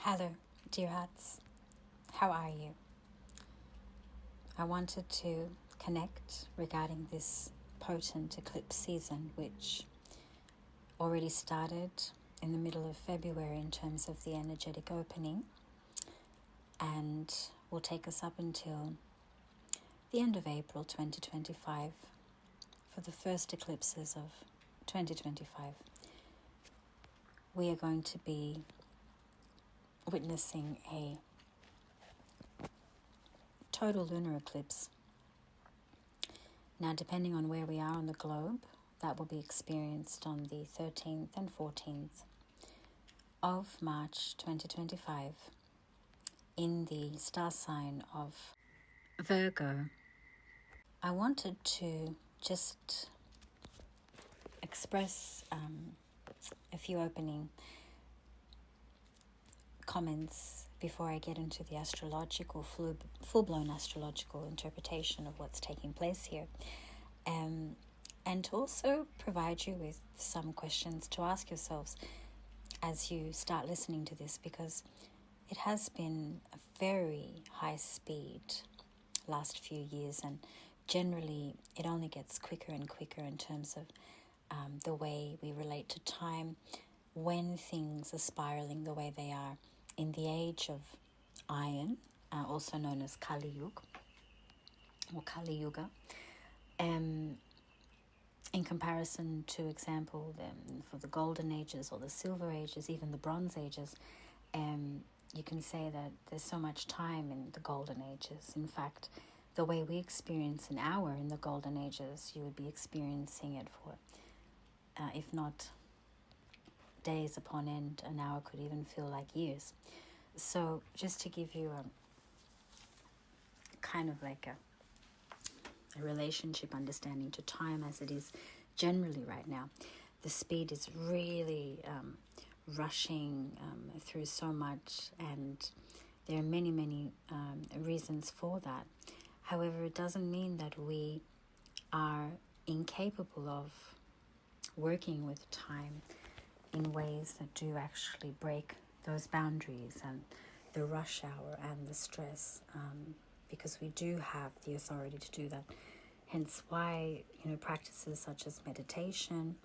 Hello, dear hearts. How are you? I wanted to connect regarding this potent eclipse season, which already started in the middle of February in terms of the energetic opening, and will take us up until the end of April 2025 for the first eclipses of 2025. We are going to be witnessing a total lunar eclipse. Now, depending on where we are on the globe, that will be experienced on the 13th and 14th of March 2025 in the star sign of Virgo. I wanted to just express a few opening comments before I get into the astrological, full-blown astrological interpretation of what's taking place here. And to also provide you with some questions to ask yourselves as you start listening to this, because it has been a very high speed last few years, and generally it only gets quicker and quicker in terms of the way we relate to time when things are spiraling the way they are in the age of iron, also known as Kali Yuga or Kali Yuga. In comparison to example for the golden ages or the silver ages, even the bronze ages, you can say that there's so much time in the golden ages. In fact, the way we experience an hour in the golden ages, you would be experiencing it for, if not days upon end, an hour could even feel like years. So just to give you a kind of like a relationship understanding to time as it is generally right now, the speed is really rushing through so much, and there are many reasons for that. However, it doesn't mean that we are incapable of working with time in ways that do actually break those boundaries and the rush hour and the stress, because we do have the authority to do that. Hence why, practices such as meditation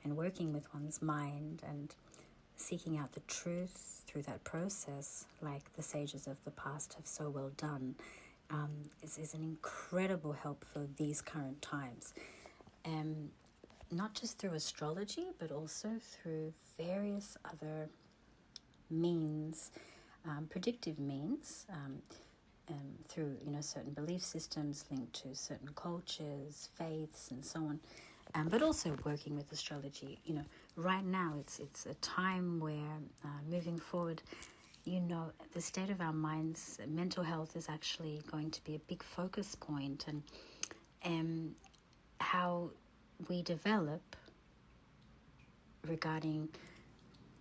and working with one's mind and seeking out the truth through that process, like the sages of the past have so well done, is an incredible help for these current times. Not just through astrology, but also through various other means, predictive means, through certain belief systems linked to certain cultures, faiths, and so on. But also working with astrology. Right now it's a time where moving forward, the state of our minds, mental health is actually going to be a big focus point, and how we develop regarding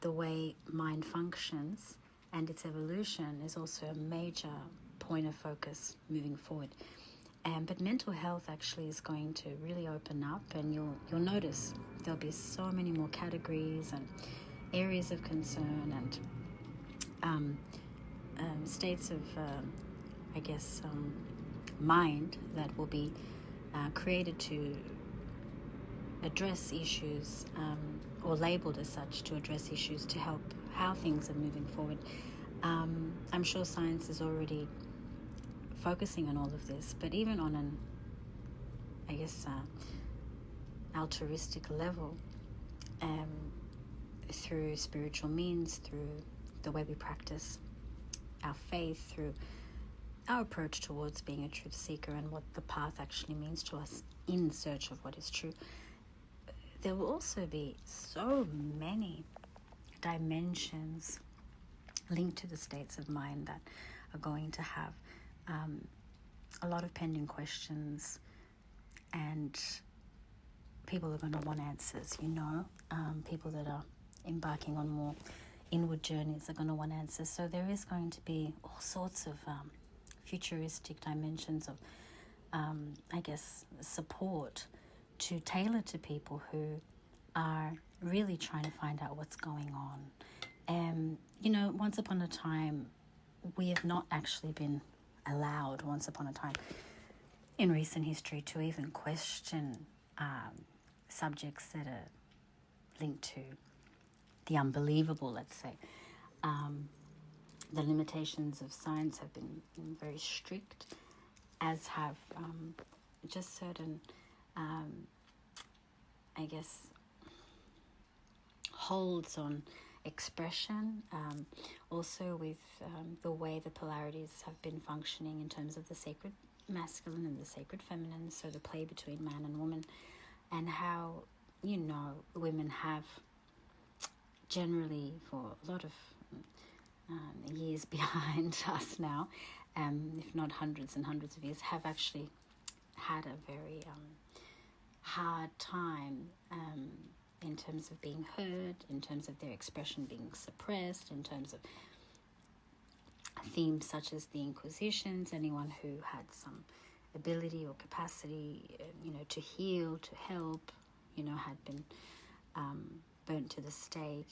the way mind functions and its evolution is also a major point of focus moving forward. But mental health actually is going to really open up, and you'll notice there'll be so many more categories and areas of concern and states of, mind that will be created to address issues, or labeled as such to address issues to help how things are moving forward. I'm sure science is already focusing on all of this, but even on an, altruistic level, through spiritual means, through the way we practice our faith, through our approach towards being a truth seeker and what the path actually means to us in search of what is true. There will also be so many dimensions linked to the states of mind that are going to have a lot of pending questions, and people are going to want answers, people that are embarking on more inward journeys are going to want answers. So there is going to be all sorts of futuristic dimensions of, support to tailor to people who are really trying to find out what's going on. once upon a time, we have not actually been allowed, once upon a time, in recent history, to even question subjects that are linked to the unbelievable, let's say. The limitations of science have been very strict, as have just certain, holds on expression. Also with the way the polarities have been functioning in terms of the sacred masculine and the sacred feminine, so the play between man and woman, and how, women have generally, for a lot of years behind us now, if not hundreds and hundreds of years, have actually had a very hard time in terms of being heard, in terms of their expression being suppressed, in terms of themes such as the Inquisitions. Anyone who had some ability or capacity, to heal, to help, had been burnt to the stake.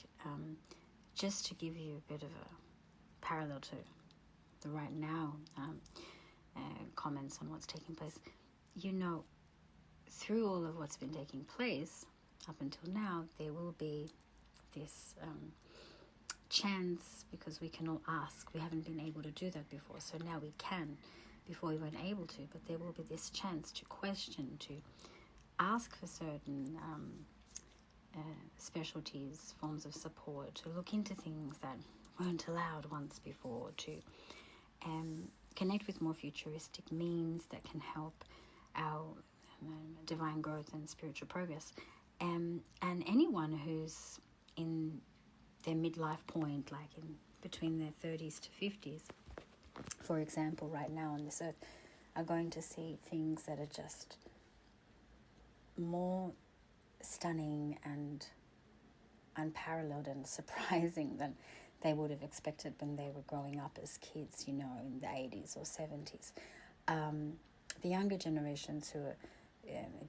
Just to give you a bit of a parallel to the right now comments on what's taking place, through all of what's been taking place up until now, there will be this chance, because we can all ask. We haven't been able to do that before, so now we can. Before we weren't able to, but there will be this chance to question, to ask for certain specialties, forms of support, to look into things that weren't allowed once before, to connect with more futuristic means that can help our divine growth and spiritual progress. And anyone who's in their midlife point, like in between their 30s to 50s, for example, right now on this earth, are going to see things that are just more stunning and unparalleled and surprising than they would have expected when they were growing up as kids, in the 80s or 70s. The younger generations who are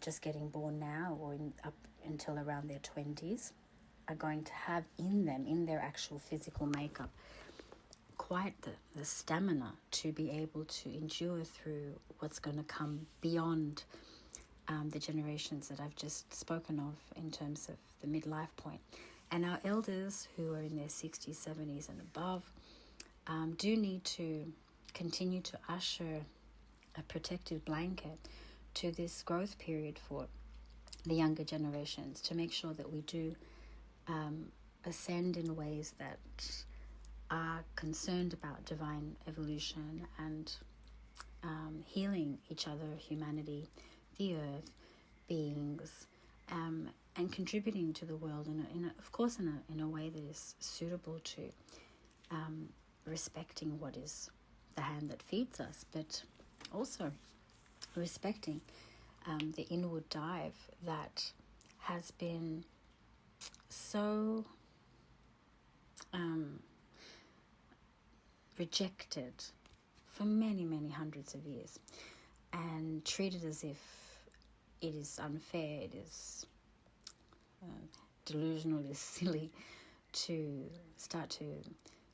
just getting born now, or up until around their 20s, are going to have in them, in their actual physical makeup, quite the stamina to be able to endure through what's going to come beyond the generations that I've just spoken of in terms of the midlife point. And our elders who are in their 60s, 70s and above do need to continue to usher a protective blanket to this growth period for the younger generations, to make sure that we do ascend in ways that are concerned about divine evolution and healing each other, humanity, the earth, beings, and contributing to the world in a way that is suitable to respecting what is the hand that feeds us, but also respecting the inward dive that has been so rejected for many, many hundreds of years, and treated as if it is unfair, it is delusional, it is silly to start to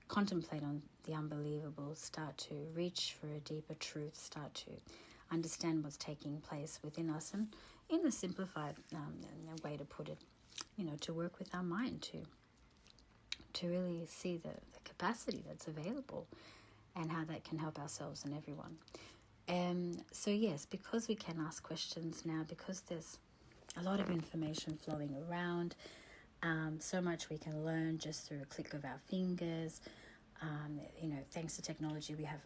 contemplate on the unbelievable, start to reach for a deeper truth, start to understand what's taking place within us, and in a simplified way to put it, to work with our mind to really see the capacity that's available and how that can help ourselves and everyone. So yes, because we can ask questions now, because there's a lot of information flowing around, so much we can learn just through a click of our fingers. Thanks to technology, we have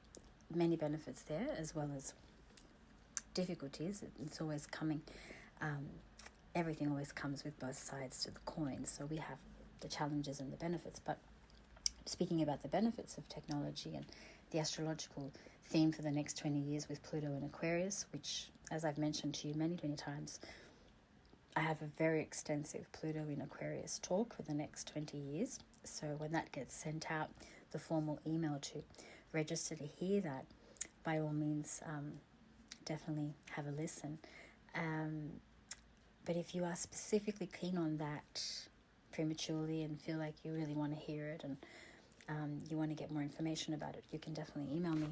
many benefits there, as well as difficulties. It's always coming. Everything always comes with both sides to the coin. So we have the challenges and the benefits. But speaking about the benefits of technology and the astrological theme for the next 20 years with Pluto in Aquarius, which, as I've mentioned to you many, many times, I have a very extensive Pluto in Aquarius talk for the next 20 years. So when that gets sent out, the formal email to register to hear that, by all means, definitely have a listen. But if you are specifically keen on that prematurely and feel like you really want to hear it, and you want to get more information about it, you can definitely email me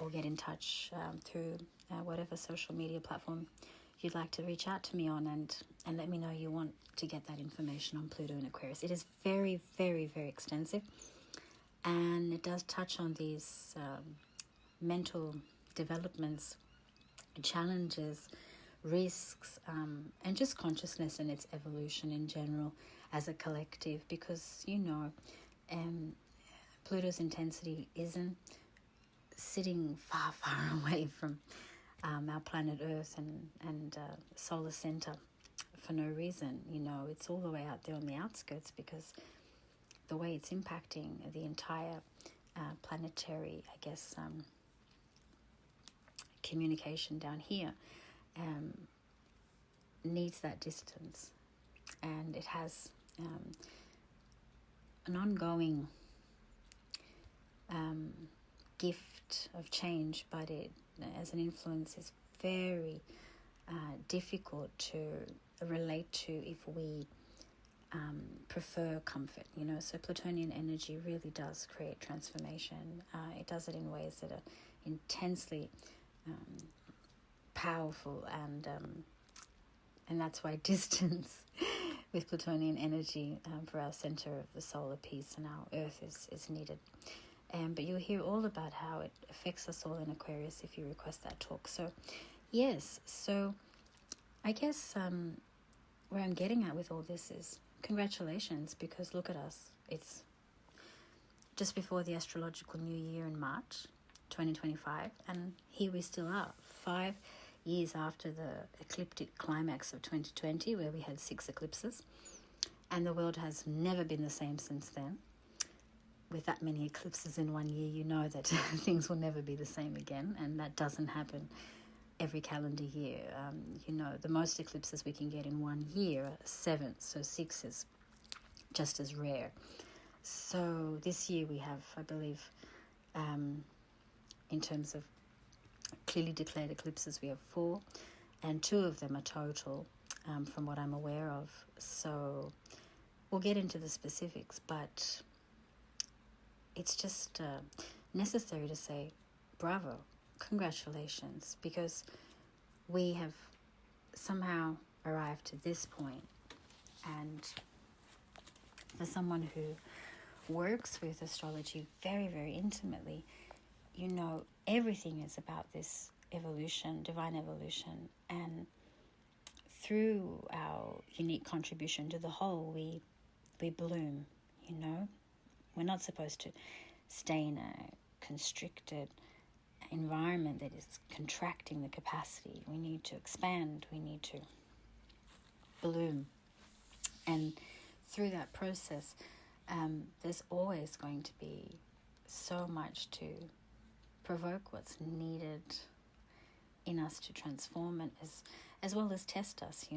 or get in touch through whatever social media platform you'd like to reach out to me on, and let me know you want to get that information on Pluto and Aquarius. It is very, very, very extensive, and it does touch on these mental developments, challenges, risks, and just consciousness and its evolution in general as a collective, because Pluto's intensity isn't sitting far, far away from our planet Earth and solar center for no reason. It's all the way out there on the outskirts, because the way it's impacting the entire planetary, communication down here needs that distance, and it has an ongoing gift of change, but it, as an influence, is very difficult to relate to if we prefer comfort. So Plutonian energy really does create transformation. It does it in ways that are intensely powerful, and that's why distance with Plutonian energy for our center of the solar piece and our Earth is needed. But you'll hear all about how it affects us all in Aquarius if you request that talk. So, yes. So, I guess where I'm getting at with all this is congratulations, because look at us. It's just before the astrological new year in March 2025, and here we still are, 5 years after the ecliptic climax of 2020, where we had 6 eclipses, and the world has never been the same since then. With that many eclipses in 1 year, you know that things will never be the same again, and that doesn't happen every calendar year. The most eclipses we can get in 1 year are 7, so 6 is just as rare. So this year we have, I believe, in terms of clearly declared eclipses, we have 4, and 2 of them are total, from what I'm aware of. So we'll get into the specifics, but it's just necessary to say bravo, congratulations, because we have somehow arrived to this point. And for someone who works with astrology very, very intimately, everything is about this evolution, divine evolution, and through our unique contribution to the whole, we bloom. We're not supposed to stay in a constricted environment that is contracting the capacity. We need to expand. We need to bloom. And through that process, there's always going to be so much to provoke what's needed in us to transform, and as well as test us,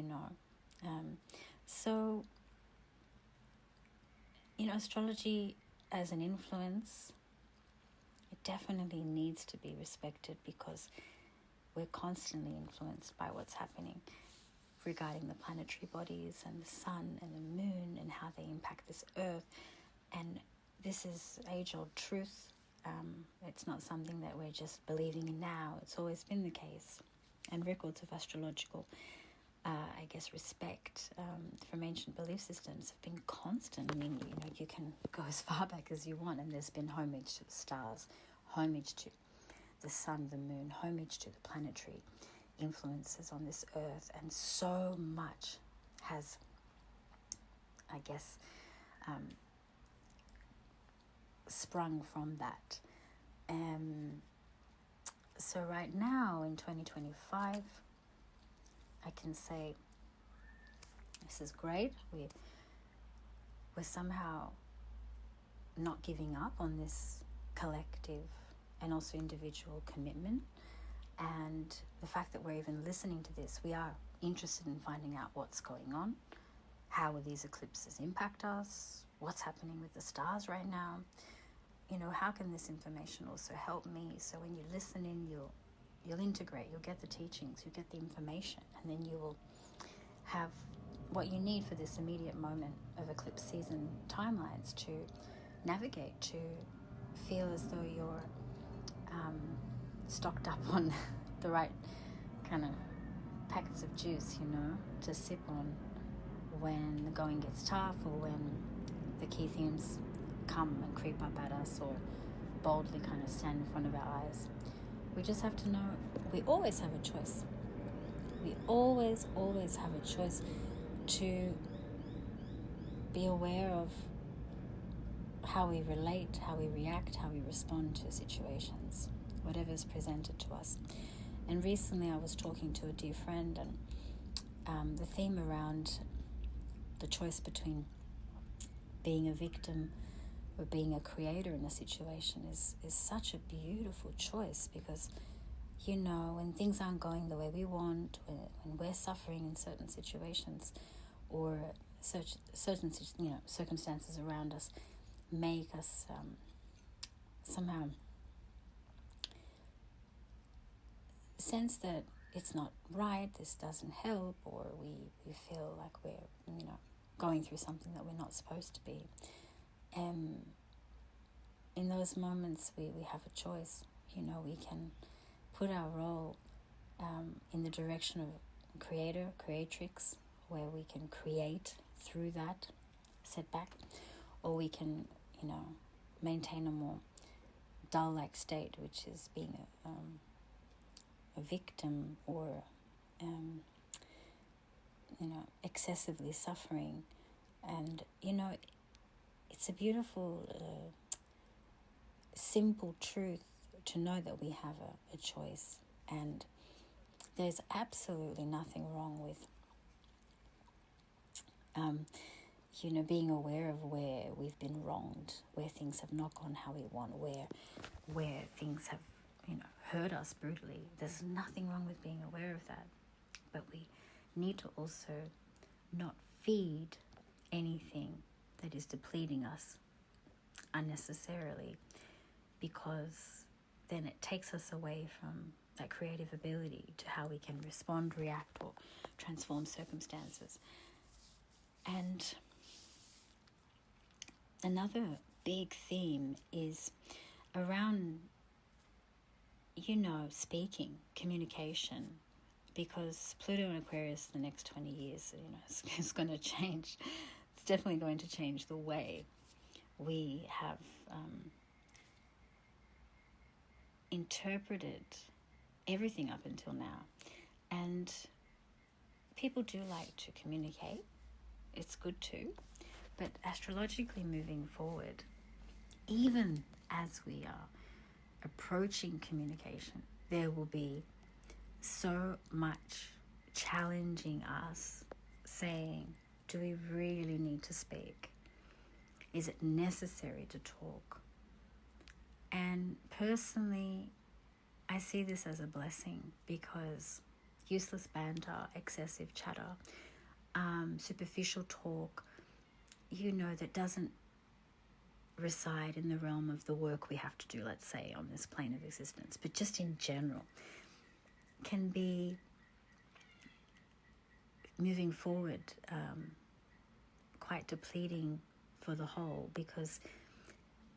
So, astrology as an influence, it definitely needs to be respected, because we're constantly influenced by what's happening regarding the planetary bodies and the sun and the moon and how they impact this earth. And this is age-old truth. It's not something that we're just believing in now. It's always been the case. And records of astrological respect from ancient belief systems have been constant. I mean, you can go as far back as you want, and there's been homage to the stars, homage to the sun, the moon, homage to the planetary influences on this earth, and so much has, sprung from that. So right now in 2025, I can say this is great. We're somehow not giving up on this collective and also individual commitment. And the fact that we're even listening to this, we are interested in finding out what's going on. How will these eclipses impact us? What's happening with the stars right now? How can this information also help me? So when you listen in, you'll integrate, you'll get the teachings, you'll get the information, and then you will have what you need for this immediate moment of eclipse season timelines to navigate, to feel as though you're stocked up on the right kind of packets of juice, to sip on when the going gets tough, or when the key themes come and creep up at us, or boldly kind of stand in front of our eyes. We just have to know we always have a choice. We always have a choice to be aware of how we relate, how we react, how we respond to situations, whatever's presented to us. And recently I was talking to a dear friend, and the theme around the choice between being a victim or being a creator in a situation is such a beautiful choice, because when things aren't going the way we want, when we're suffering in certain situations, or certain circumstances around us make us somehow sense that it's not right, this doesn't help, or we feel like we're going through something that we're not supposed to be. In those moments we have a choice. We can put our role in the direction of creator, creatrix, where we can create through that setback, or we can maintain a more dull-like state, which is being a victim, or excessively suffering. And it's a beautiful simple truth to know that we have a choice, and there's absolutely nothing wrong with being aware of where we've been wronged, where things have not gone how we want, where things have hurt us brutally. There's nothing wrong with being aware of that, but we need to also not feed anything that is depleting us unnecessarily, because then it takes us away from that creative ability to how we can respond, react, or transform circumstances. And another big theme is around speaking, communication, because Pluto in Aquarius the next 20 years, is going to change. It's definitely going to change the way we have interpreted everything up until now. And people do like to communicate. It's good too. But astrologically moving forward, even as we are approaching communication, there will be so much challenging us, saying, do we really need to speak? Is it necessary to talk? And personally, I see this as a blessing, because useless banter, excessive chatter, superficial talk, that doesn't reside in the realm of the work we have to do, let's say, on this plane of existence, but just in general, can be moving forward quite depleting for the whole, because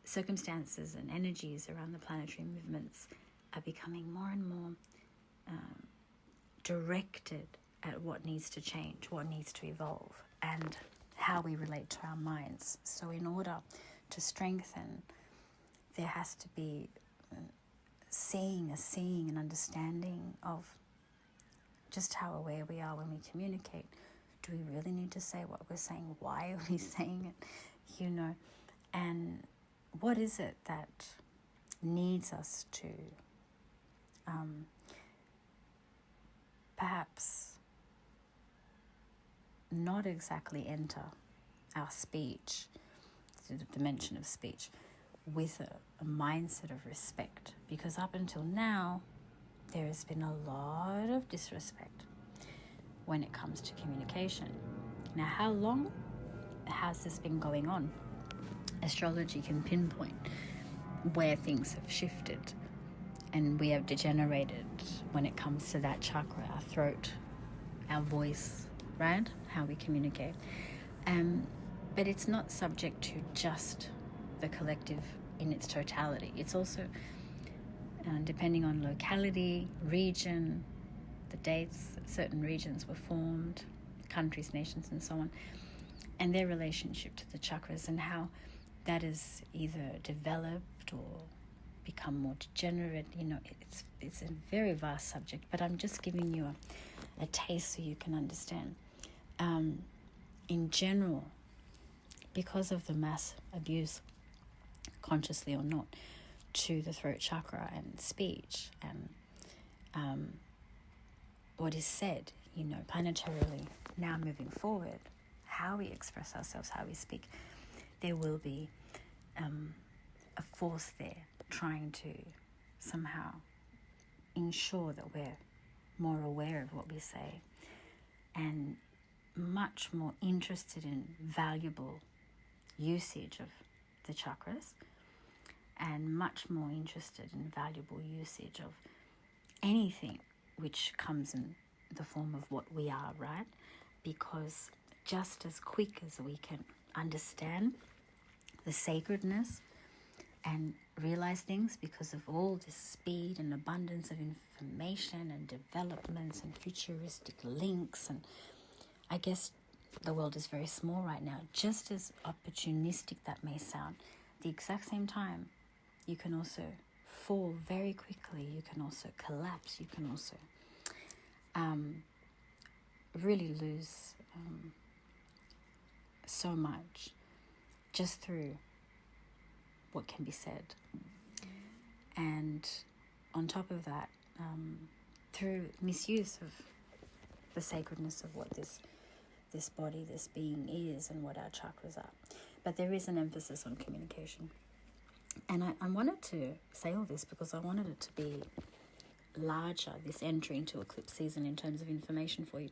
circumstances and energies around the planetary movements are becoming more and more directed at what needs to change, what needs to evolve, and how we relate to our minds. So in order to strengthen, there has to be seeing and understanding of just how aware we are when we communicate. Do we really need to say what we're saying? Why are we saying it? And what is it that needs us to perhaps not exactly enter our speech, the dimension of speech, with a mindset of respect? Because up until now, there has been a lot of disrespect when it comes to communication. Now, how long has this been going on? Astrology can pinpoint where things have shifted, and we have degenerated when it comes to that chakra, our throat, our voice, right? How we communicate. But it's not subject to just the collective in its totality. It's also depending on locality, region, the dates that certain regions were formed, countries, nations, and so on, and their relationship to the chakras and how that is either developed or become more degenerate. It's a very vast subject, but I'm just giving you a taste so you can understand. In general, because of the mass abuse, consciously or not, to the throat chakra and speech and what is said, planetarily, now moving forward, how we express ourselves, how we speak, there will be a force there trying to somehow ensure that we're more aware of what we say and much more interested in valuable usage of the chakras and much more interested in valuable usage of anything which comes in the form of what we are, right? Because just as quick as we can understand the sacredness and realize things because of all this speed and abundance of information and developments and futuristic links, and I guess the world is very small right now, just as opportunistic that may sound, the exact same time you can also fall very quickly, you can also collapse, you can also really lose so much just through what can be said. And on top of that, through misuse of the sacredness of what this body, this being is, and what our chakras are. But there is an emphasis on communication. And I wanted to say all this because I wanted it to be larger, this entry into eclipse season in terms of information for you.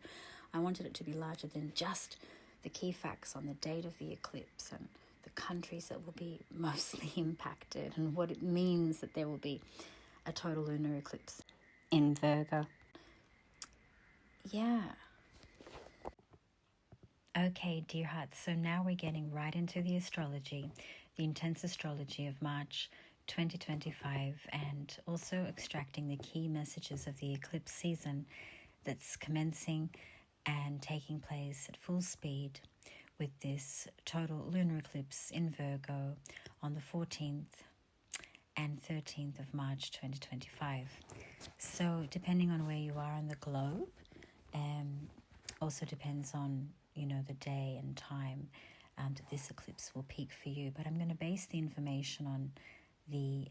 I wanted it to be larger than just the key facts on the date of the eclipse and the countries that will be mostly impacted and what it means that there will be a total lunar eclipse in Virgo. Yeah. Okay, dear hearts, so now we're getting right into the astrology, the intense astrology of March 2025, and also extracting the key messages of the eclipse season that's commencing and taking place at full speed with this total lunar eclipse in Virgo on the 14th and 13th of March 2025. So depending on where you are on the globe, also depends on the day and time that this eclipse will peak for you. But I'm going to base the information on the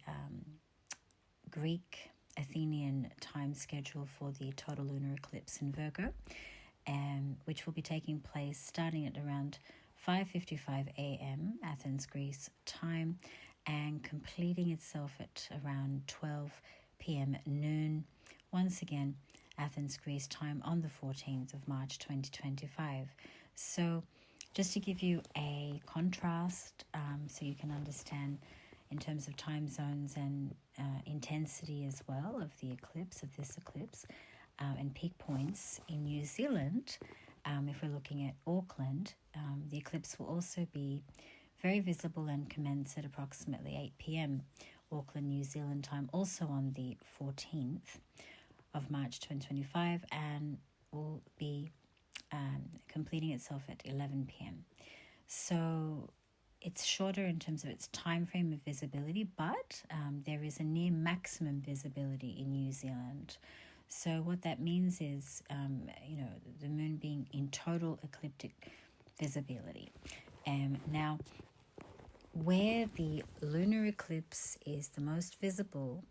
Greek Athenian time schedule for the total lunar eclipse in Virgo, which will be taking place starting at around 5:55 a.m. Athens, Greece time, and completing itself at around 12 p.m. noon, once again Athens, Greece time, on the 14th of March 2025. So just to give you a contrast, so you can understand in terms of time zones and intensity as well of the eclipse, of this eclipse, and peak points in New Zealand, if we're looking at Auckland, the eclipse will also be very visible and commence at approximately 8 p.m. Auckland, New Zealand time, also on the 14th of March 2025, and will be completing itself at 11 p.m. So it's shorter in terms of its time frame of visibility, but there is a near maximum visibility in New Zealand. So what that means is, the moon being in total ecliptic visibility. Now, where the lunar eclipse is the most visible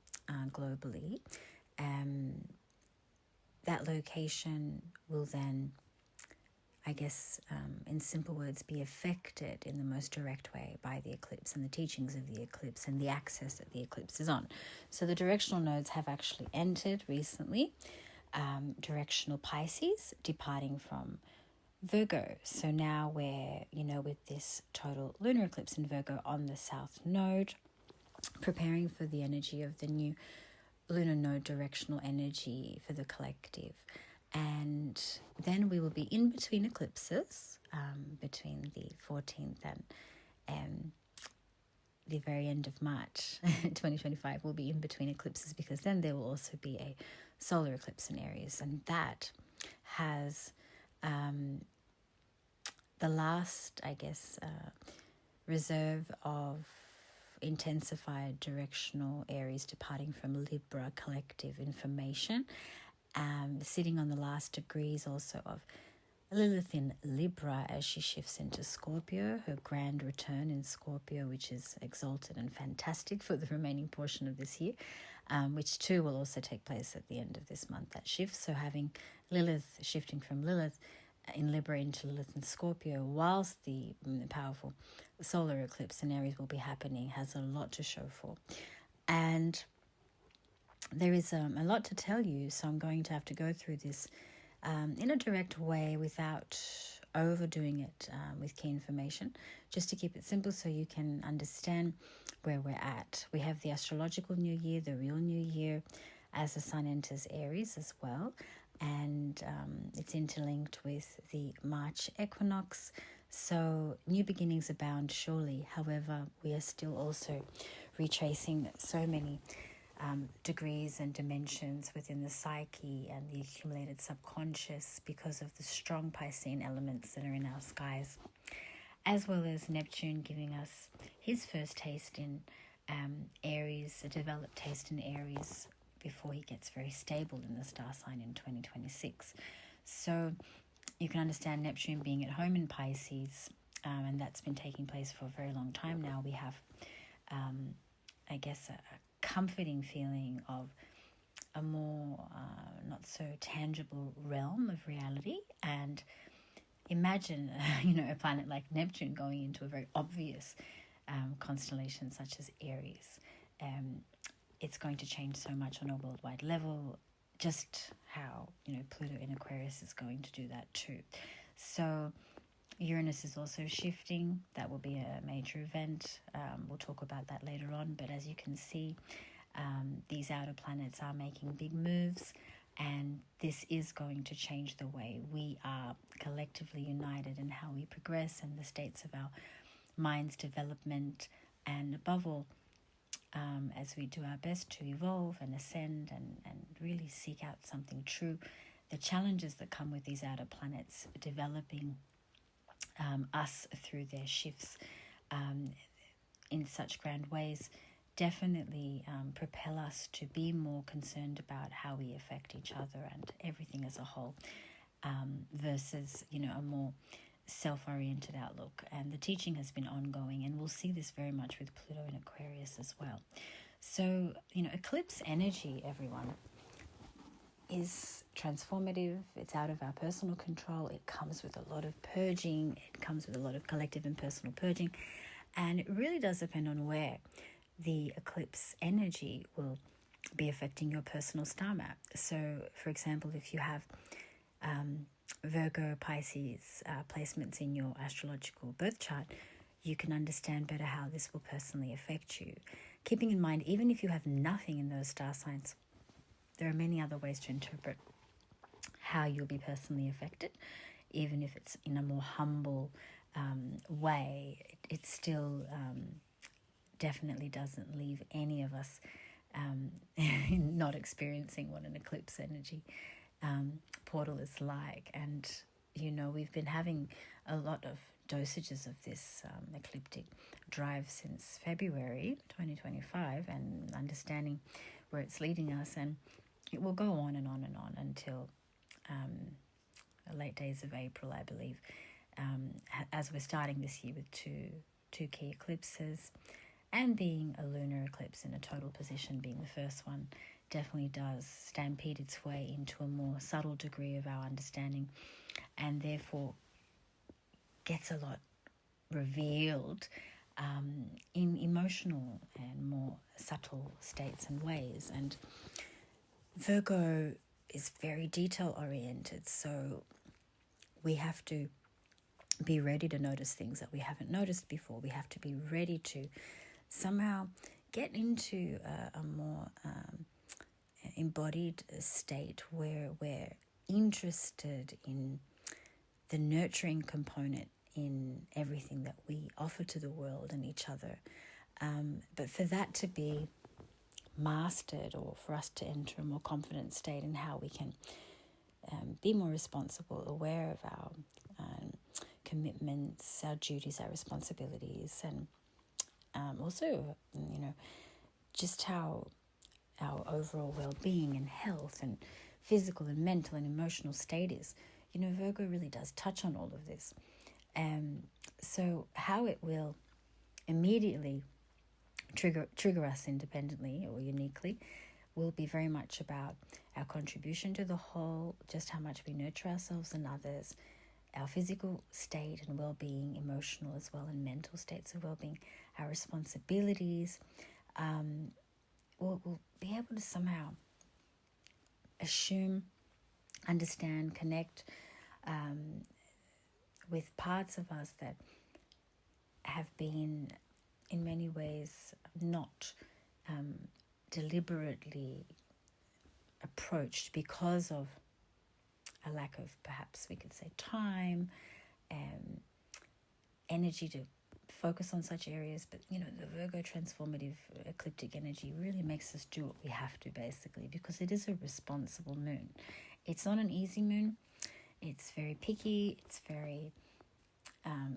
globally, that location will then, I guess, in simple words, be affected in the most direct way by the eclipse and the teachings of the eclipse and the axis that the eclipse is on. So the directional nodes have actually entered recently, directional Pisces, departing from Virgo. So now we're, with this total lunar eclipse in Virgo on the south node, preparing for the energy of the new lunar node directional energy for the collective. And then we will be in between eclipses, between the 14th and the very end of March 2025 will be in between eclipses, because then there will also be a solar eclipse in Aries, and that has the last, I guess, reserve of intensified directional Aries departing from Libra collective information, sitting on the last degrees also of Lilith in Libra as she shifts into Scorpio, her grand return in Scorpio, which is exalted and fantastic for the remaining portion of this year, which too will also take place at the end of this month, that shift. So having Lilith shifting from Lilith in Libra into Lilith in Scorpio, whilst the powerful solar eclipse in Aries will be happening, has a lot to show for. And there is a lot to tell you, so I'm going to have to go through this in a direct way without overdoing it with key information, just to keep it simple so you can understand where we're at. We have the astrological new year, the real new year, as the sun enters Aries as well, and it's interlinked with the March equinox. So new beginnings abound surely. However, we are still also retracing so many degrees and dimensions within the psyche and the accumulated subconscious because of the strong Piscean elements that are in our skies, as well as Neptune giving us his first taste in Aries, a developed taste in Aries before he gets very stable in the star sign in 2026. So you can understand Neptune being at home in Pisces, and that's been taking place for a very long time now. We have, I guess, a comforting feeling of a more not so tangible realm of reality. And imagine, a planet like Neptune going into a very obvious constellation such as Aries. It's going to change so much on a worldwide level, just how, Pluto in Aquarius is going to do that too. So Uranus is also shifting. That will be a major event. We'll talk about that later on. But as you can see, these outer planets are making big moves, and this is going to change the way we are collectively united and how we progress and the states of our mind's development, and above all, as we do our best to evolve and ascend and really seek out something true, the challenges that come with these outer planets developing us through their shifts in such grand ways definitely propel us to be more concerned about how we affect each other and everything as a whole, versus, a more self-oriented outlook. And the teaching has been ongoing, and we'll see this very much with Pluto in Aquarius as well. So, eclipse energy, everyone, is transformative. It's out of our personal control. It comes with a lot of purging. It comes with a lot of collective and personal purging. And it really does depend on where the eclipse energy will be affecting your personal star map. So, for example, if you have Virgo, Pisces placements in your astrological birth chart, you can understand better how this will personally affect you. Keeping in mind, even if you have nothing in those star signs, there are many other ways to interpret how you'll be personally affected. Even if it's in a more humble way, it still definitely doesn't leave any of us not experiencing what an eclipse energy portal is like. And we've been having a lot of dosages of this ecliptic drive since February 2025, and understanding where it's leading us, and it will go on and on and on until the late days of April, I believe, as we're starting this year with two key eclipses, and being a lunar eclipse in a total position being the first one definitely does stampede its way into a more subtle degree of our understanding, and therefore gets a lot revealed in emotional and more subtle states and ways. And Virgo is very detail oriented, so we have to be ready to notice things that we haven't noticed before. We have to be ready to somehow get into a more embodied state where we're interested in the nurturing component in everything that we offer to the world and each other, But for that to be mastered, or for us to enter a more confident state in how we can be more responsible, aware of our commitments, our duties, our responsibilities, and also, just how our overall well-being and health and physical and mental and emotional state is. Virgo really does touch on all of this. So how it will immediately trigger us independently or uniquely will be very much about our contribution to the whole, just how much we nurture ourselves and others, our physical state and well-being, emotional as well, and mental states of well-being, our responsibilities. We'll be able to somehow assume, understand, connect with parts of us that have been in many ways not deliberately approached because of a lack of, perhaps we could say, time, energy to focus on such areas. But the Virgo transformative ecliptic energy really makes us do what we have to, basically, because it is a responsible moon. It's not an easy moon. It's very picky. It's very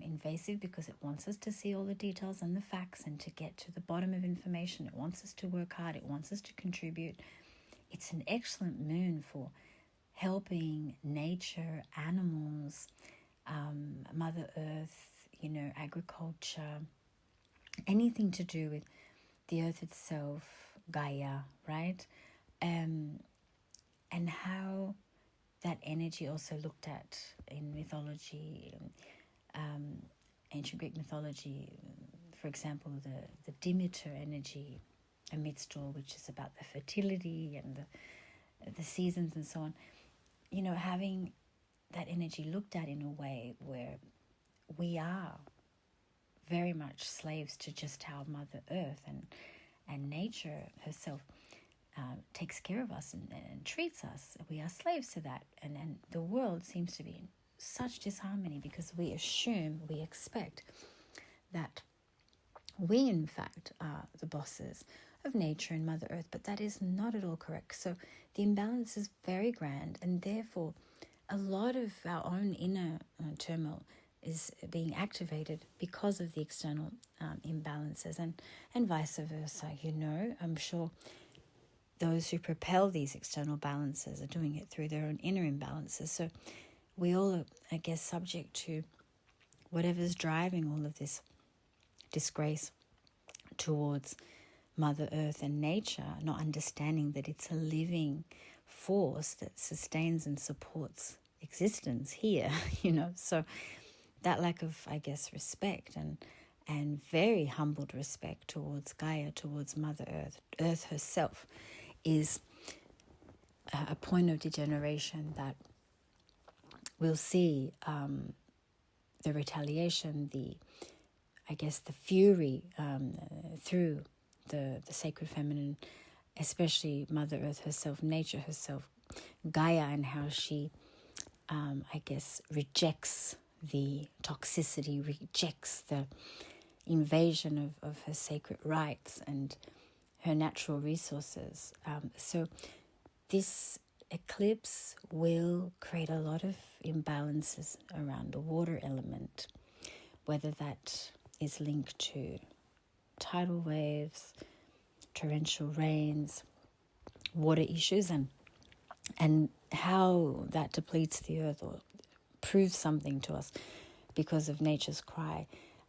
invasive, because it wants us to see all the details and the facts and to get to the bottom of information. It wants us to work hard. It wants us to contribute. It's an excellent moon for helping nature, animals, Mother Earth, agriculture, anything to do with the earth itself, Gaia, right? And how that energy also looked at in mythology, ancient Greek mythology, for example, the Demeter energy amidst all, which is about the fertility and the seasons and so on. Having that energy looked at in a way where we are very much slaves to just how Mother Earth and nature herself takes care of us and treats us. We are slaves to that. And the world seems to be in such disharmony because we assume, we expect that we, in fact, are the bosses of nature and Mother Earth, but that is not at all correct. So the imbalance is very grand, and therefore a lot of our own inner turmoil is being activated because of the external imbalances, and vice versa. I'm sure those who propel these external balances are doing it through their own inner imbalances. So we all are, I guess, subject to whatever's driving all of this disgrace towards Mother Earth and nature, not understanding that it's a living force that sustains and supports existence here, So that lack of, I guess, respect and very humbled respect towards Gaia, towards Mother Earth herself, is a point of degeneration that we'll see the retaliation, the fury through the sacred feminine, especially Mother Earth herself, nature herself, Gaia, and how she, rejects the toxicity, rejects the invasion of her sacred rights and her natural resources. So this eclipse will create a lot of imbalances around the water element, whether that is linked to tidal waves, torrential rains, water issues, and how that depletes the earth or proves something to us because of nature's cry.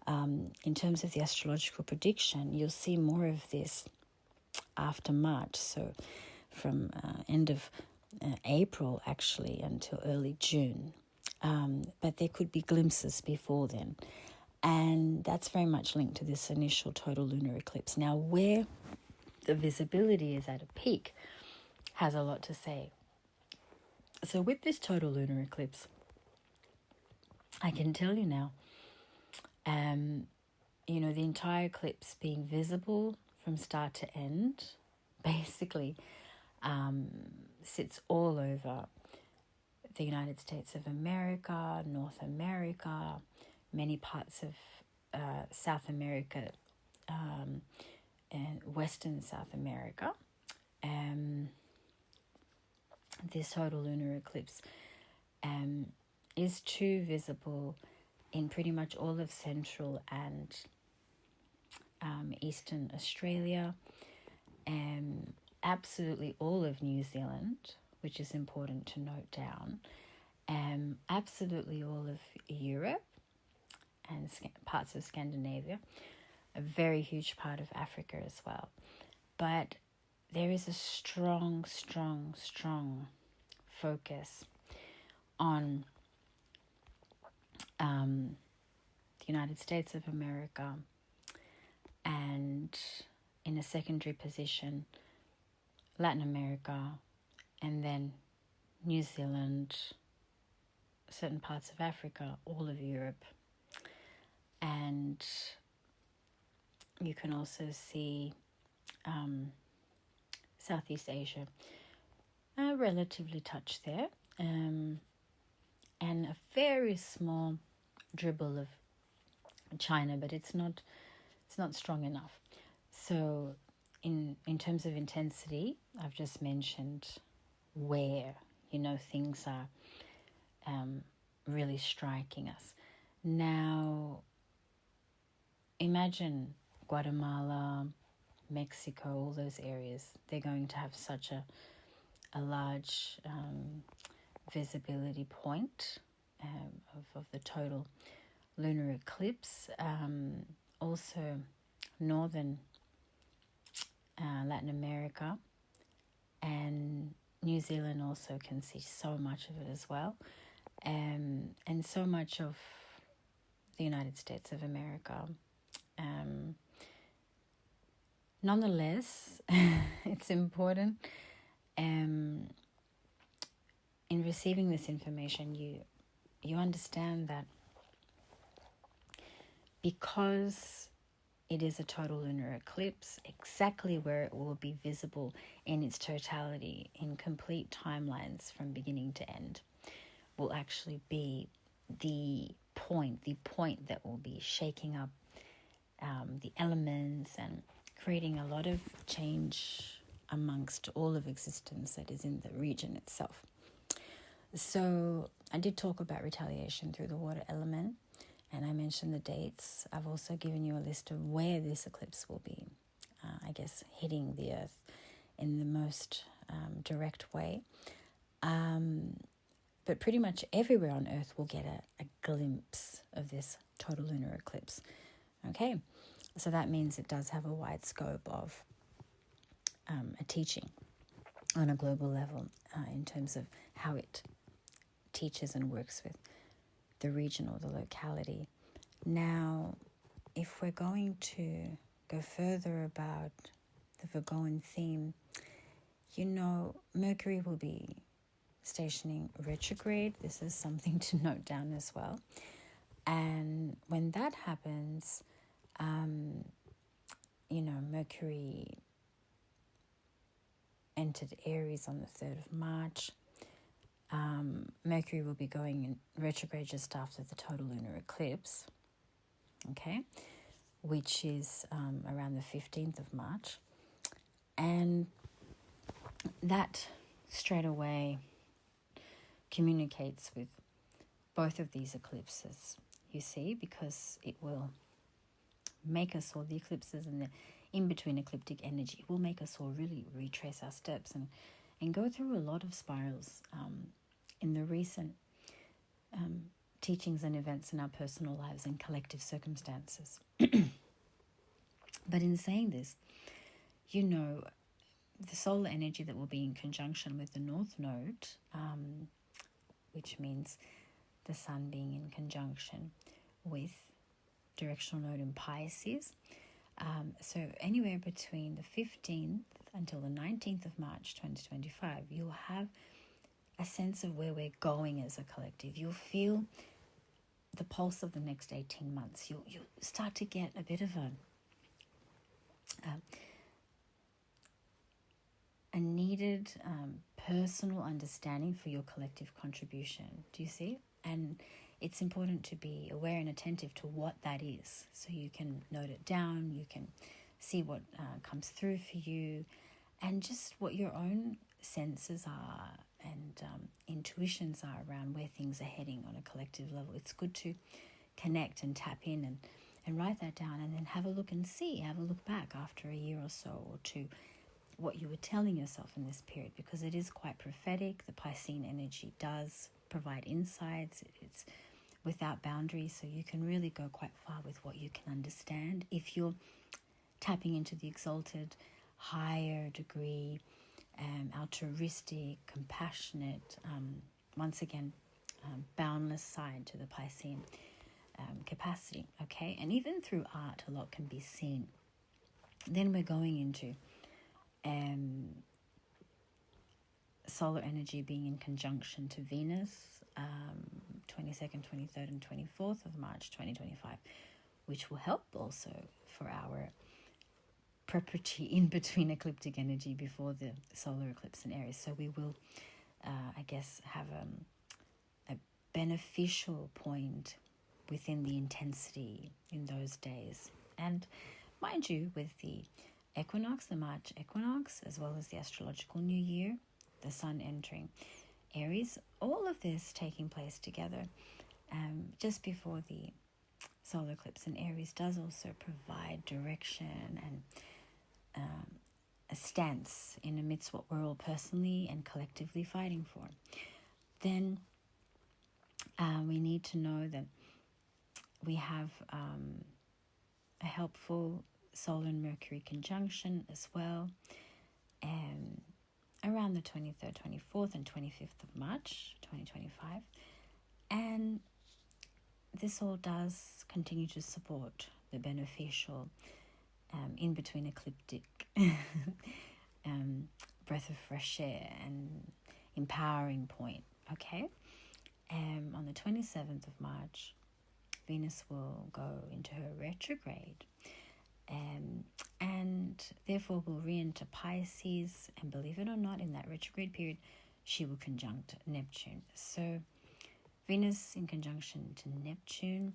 In terms of the astrological prediction, you'll see more of this after March, so from end of April actually until early June. But there could be glimpses before then. And that's very much linked to this initial total lunar eclipse. Now, where the visibility is at a peak has a lot to say. So with this total lunar eclipse, I can tell you now, the entire eclipse being visible from start to end, basically sits all over the United States of America, North America, many parts of South America, and Western South America. This total lunar eclipse is too visible in pretty much all of Central and Eastern Australia, absolutely all of New Zealand, which is important to note down, absolutely all of Europe and parts of Scandinavia, a very huge part of Africa as well. But there is a strong focus on the United States of America, and in a secondary position, Latin America, and then New Zealand, certain parts of Africa, all of Europe. And you can also see Southeast Asia, relatively touched there, and a very small dribble of China, but it's not strong enough. So in terms of intensity, I've just mentioned where things are really striking us. Now imagine Guatemala, Mexico, all those areas. They're going to have such a large visibility point of the total lunar eclipse. Also northern Latin America and New Zealand also can see so much of it as well, and so much of the United States of America. Nonetheless, it's important in receiving this information, you understand that because it is a total lunar eclipse, exactly where it will be visible in its totality, in complete timelines from beginning to end, will actually be the point that will be shaking up the elements and creating a lot of change amongst all of existence that is in the region itself. So I did talk about retaliation through the water element, and I mentioned the dates. I've also given you a list of where this eclipse will be, hitting the earth in the most direct way. But pretty much everywhere on earth will get a glimpse of this total lunar eclipse. Okay, so that means it does have a wide scope of a teaching on a global level in terms of how it teaches and works with the region or the locality. Now, if we're going to go further about the Virgoan theme, Mercury will be stationing retrograde. This is something to note down as well. And when that happens, Mercury entered Aries on the 3rd of March. Mercury will be going in retrograde just after the total lunar eclipse, okay, which is around the 15th of March. And that straight away communicates with both of these eclipses, you see, because it will make us all, the eclipses and the in-between ecliptic energy, will make us all really retrace our steps and go through a lot of spirals in the recent teachings and events in our personal lives and collective circumstances. But in saying this, the solar energy that will be in conjunction with the North Node, which means the Sun being in conjunction with directional node in Pisces. So anywhere between the 15th until the 19th of March 2025, you'll have a sense of where we're going as a collective. You'll feel the pulse of the next 18 months. You'll start to get a bit of a needed personal understanding for your collective contribution. Do you see? And it's important to be aware and attentive to what that is, so you can note it down, you can see what comes through for you, and just what your own senses are and intuitions are around where things are heading on a collective level. It's good to connect and tap in and write that down, and then have a look back after a year or so or two, what you were telling yourself in this period, because it is quite prophetic. The Piscean energy does provide insights. It's without boundaries, so you can really go quite far with what you can understand if you're tapping into the exalted, higher degree, altruistic, compassionate, once again, boundless side to the Piscean capacity, okay? And even through art, a lot can be seen. Then we're going into solar energy being in conjunction to Venus, 22nd, 23rd, and 24th of March 2025, which will help also for our preparatory in between ecliptic energy before the solar eclipse in Aries. So we will, I guess, have a beneficial point within the intensity in those days. And mind you, with the equinox, the March equinox, as well as the astrological new year, the sun entering Aries, all of this taking place together just before the solar eclipse in Aries does also provide direction and a stance in amidst what we're all personally and collectively fighting for. Then we need to know that we have a helpful Solar and Mercury conjunction as well, around the 23rd, 24th, and 25th of March 2025. And this all does continue to support the beneficial in between ecliptic breath of fresh air and empowering point, okay? On the 27th of March, Venus will go into her retrograde, and therefore will re-enter Pisces, and believe it or not, in that retrograde period, she will conjunct Neptune. So Venus in conjunction to Neptune,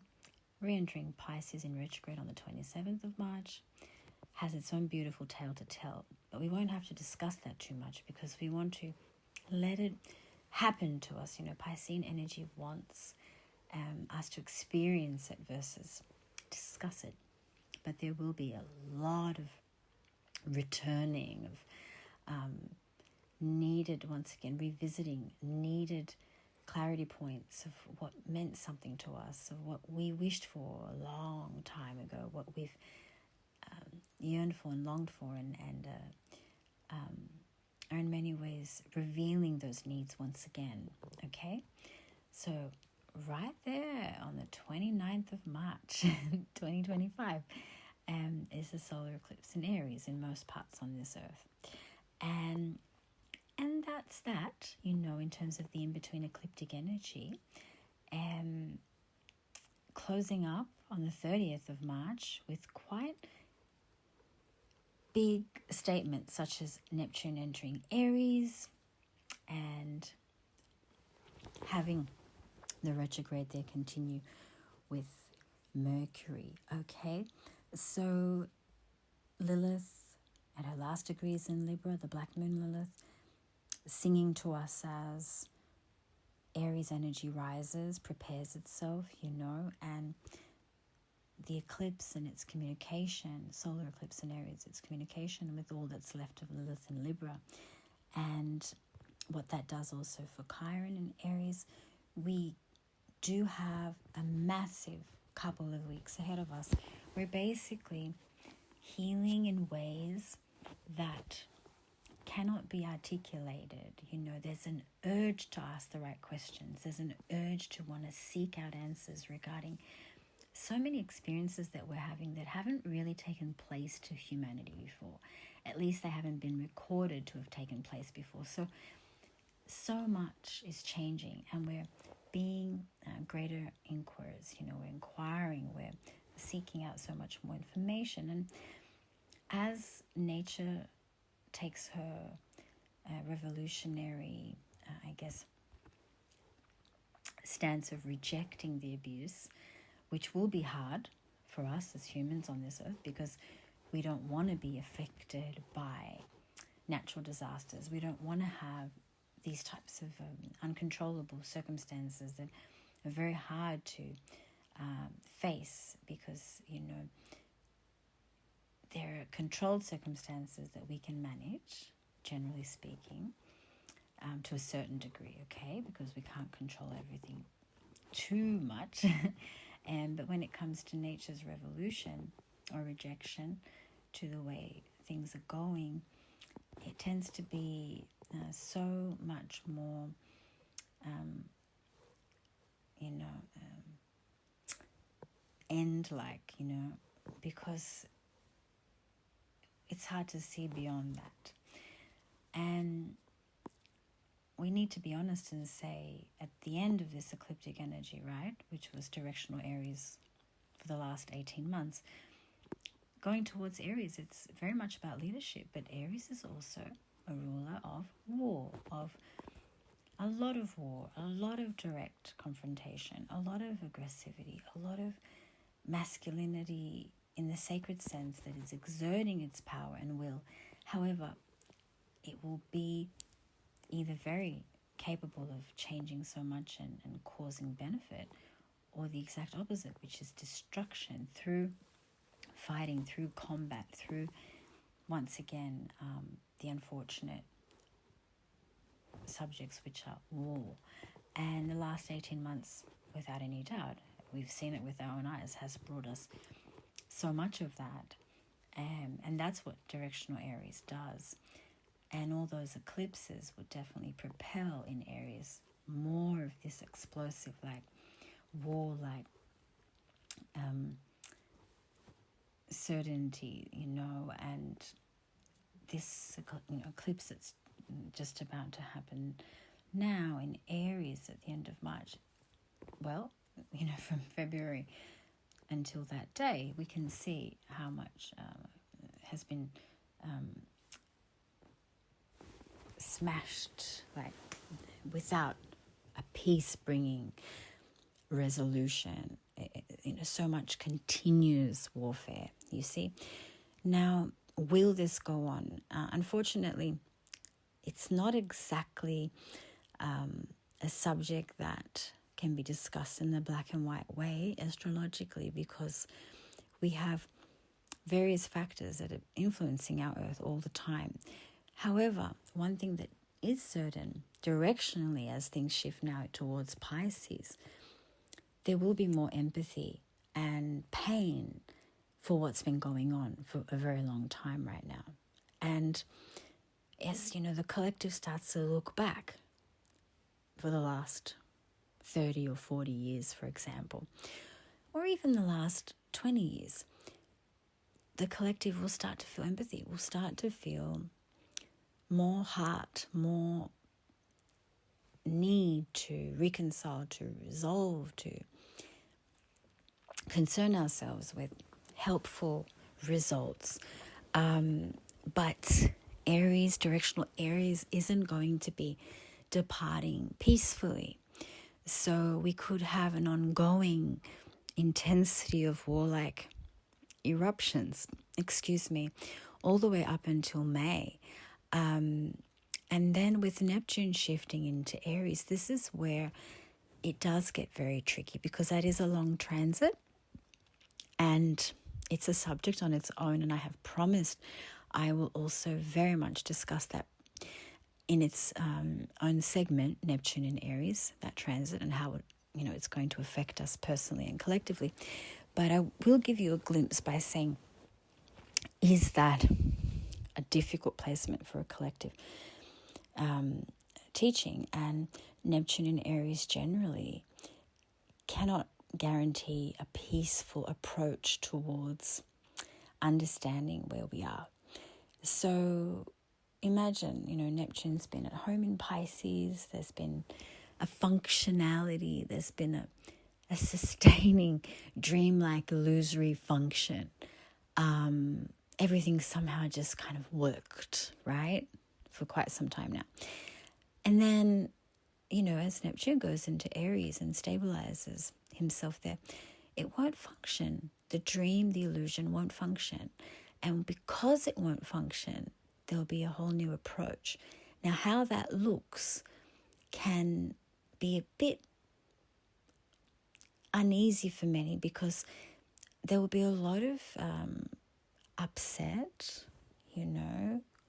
re-entering Pisces in retrograde on the 27th of March, has its own beautiful tale to tell. But we won't have to discuss that too much, because we want to let it happen to us. You know, Piscean energy wants us to experience it versus discuss it. But there will be a lot of returning of needed, once again, revisiting needed clarity points of what meant something to us, of what we wished for a long time ago, what we've yearned for and longed for, and are in many ways revealing those needs once again, okay? So right there on the 29th of March 2025 is the solar eclipse in Aries in most parts on this earth. And that's that, you know, in terms of the in-between ecliptic energy. Closing up on the 30th of March with quite big statements such as Neptune entering Aries and having the retrograde there continue with Mercury, okay? So Lilith at her last degrees in Libra, the Black Moon Lilith, singing to us as Aries energy rises, prepares itself, you know, and the eclipse and its communication, solar eclipse in Aries, its communication with all that's left of Lilith and Libra, and what that does also for Chiron and Aries. We do have a massive couple of weeks ahead of us. We're basically healing in ways that cannot be articulated. You know, there's an urge to ask the right questions. There's an urge to want to seek out answers regarding so many experiences that we're having that haven't really taken place to humanity before. At least they haven't been recorded to have taken place before. So much is changing, and we're being greater inquirers. You know, we're inquiring, we're seeking out so much more information. And as nature takes her revolutionary, stance of rejecting the abuse, which will be hard for us as humans on this earth, because we don't want to be affected by natural disasters. We don't want to have these types of uncontrollable circumstances that are very hard to face, because, there are controlled circumstances that we can manage, generally speaking, to a certain degree, okay, because we can't control everything too much. But when it comes to nature's revolution or rejection to the way things are going, it tends to be so much more, end-like, because it's hard to see beyond that. And we need to be honest and say, at the end of this ecliptic energy, right, which was directional Aries for the last 18 months, going towards Aries, it's very much about leadership, but Aries is also a ruler of war, of a lot of direct confrontation, a lot of aggressivity, a lot of masculinity in the sacred sense that is exerting its power and will. However, it will be either very capable of changing so much and causing benefit, or the exact opposite, which is destruction through fighting, through combat, through, once again, the unfortunate subjects, which are war. And the last 18 months, without any doubt, we've seen it with our own eyes, has brought us so much of that. And that's what directional Aries does. And all those eclipses would definitely propel in Aries more of this explosive, like war-like certainty, and this eclipse that's just about to happen now in Aries at the end of March. Well, from February until that day, we can see how much has been smashed, like without a peace-bringing resolution. So much continuous warfare, you see. Now, will this go on? Unfortunately, it's not exactly a subject that can be discussed in the black and white way astrologically, because we have various factors that are influencing our earth all the time. However, one thing that is certain, directionally, as things shift now towards Pisces, there will be more empathy and pain for what's been going on for a very long time right now. And as, the collective starts to look back for the last 30 or 40 years, for example, or even the last 20 years, the collective will start to feel empathy, will start to feel more heart, more need to reconcile, to resolve, to concern ourselves with helpful results. But Aries, directional Aries, isn't going to be departing peacefully. So we could have an ongoing intensity of warlike eruptions, all the way up until May. And then with Neptune shifting into Aries, this is where it does get very tricky, because that is a long transit and it's a subject on its own. And I have promised I will also very much discuss that in its own segment, Neptune in Aries, that transit, and how it's going to affect us personally and collectively. But I will give you a glimpse by saying, is that a difficult placement for a collective teaching? And Neptune in Aries generally cannot guarantee a peaceful approach towards understanding where we are. So imagine, Neptune's been at home in Pisces, there's been a functionality, there's been a sustaining, dreamlike, illusory function. Everything somehow just kind of worked, right, for quite some time now. And then, as Neptune goes into Aries and stabilizes himself there, it won't function. The dream, the illusion won't function. And because it won't function, there'll be a whole new approach. Now, how that looks can be a bit uneasy for many, because there will be a lot of upset,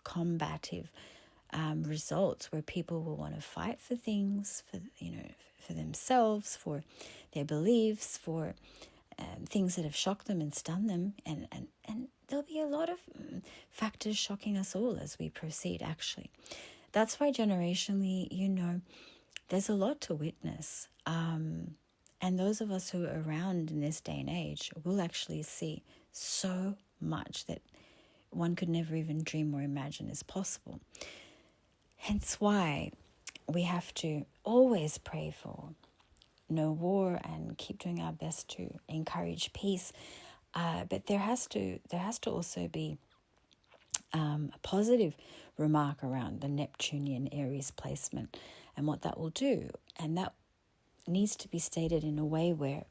combative results, where people will want to fight for things, for themselves, for their beliefs, for things that have shocked them and stunned them, and there'll be a lot of factors shocking us all as we proceed, actually. That's why generationally, there's a lot to witness. And those of us who are around in this day and age will actually see so much that one could never even dream or imagine is possible. Hence why we have to always pray for no war and keep doing our best to encourage peace. But there has to also be a positive remark around the Neptunian Aries placement and what that will do. And that needs to be stated in a way where,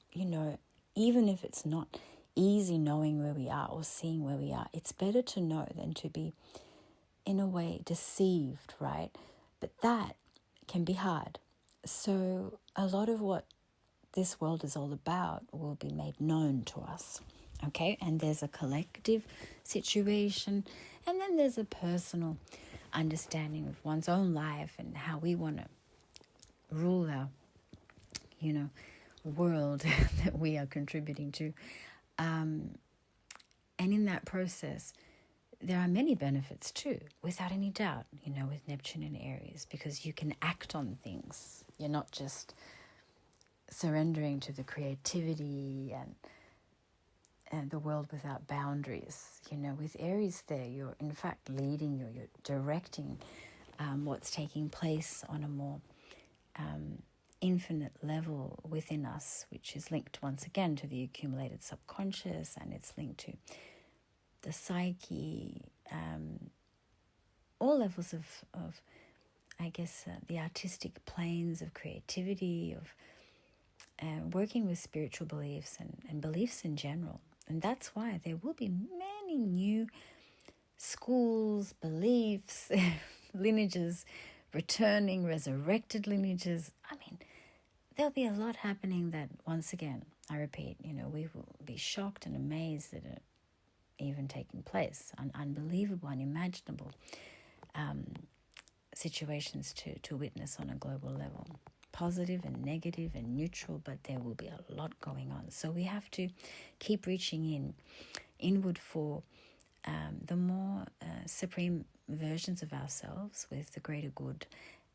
even if it's not easy knowing where we are or seeing where we are, it's better to know than to be, in a way, deceived, right? But that can be hard. So a lot of what this world is all about will be made known to us, okay? And there's a collective situation, and then there's a personal understanding of one's own life and how we want to rule our world that we are contributing to. And in that process, there are many benefits too, without any doubt, with Neptune in Aries, because you can act on things. You're not just surrendering to the creativity and the world without boundaries. With Aries there, you're in fact leading, you're directing what's taking place on a more infinite level within us, which is linked once again to the accumulated subconscious, and it's linked to the psyche, all levels of I guess, the artistic planes of creativity, of working with spiritual beliefs and beliefs in general. And that's why there will be many new schools, beliefs, lineages, returning, resurrected lineages. I mean, there'll be a lot happening that, once again, I repeat, we will be shocked and amazed that it even taking place. Unbelievable, unimaginable situations to witness on a global level. Positive and negative and neutral, but there will be a lot going on. So we have to keep reaching inward for the more supreme versions of ourselves with the greater good